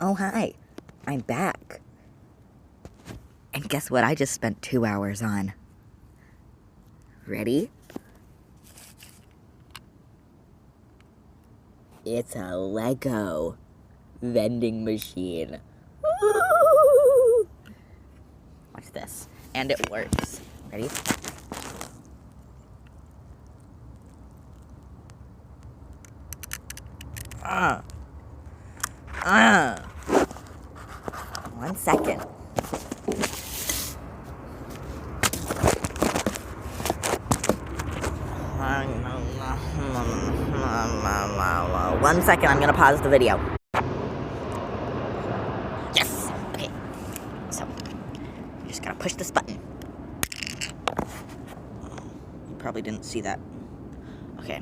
Oh, hi. I'm back. And guess what I just spent 2 hours on? Ready? It's a Lego vending machine. Woo! Watch this. And it works. Ready? One second. One second, I'm gonna pause the video. Yes! Okay. So, you just gotta push this button. You probably didn't see that. Okay.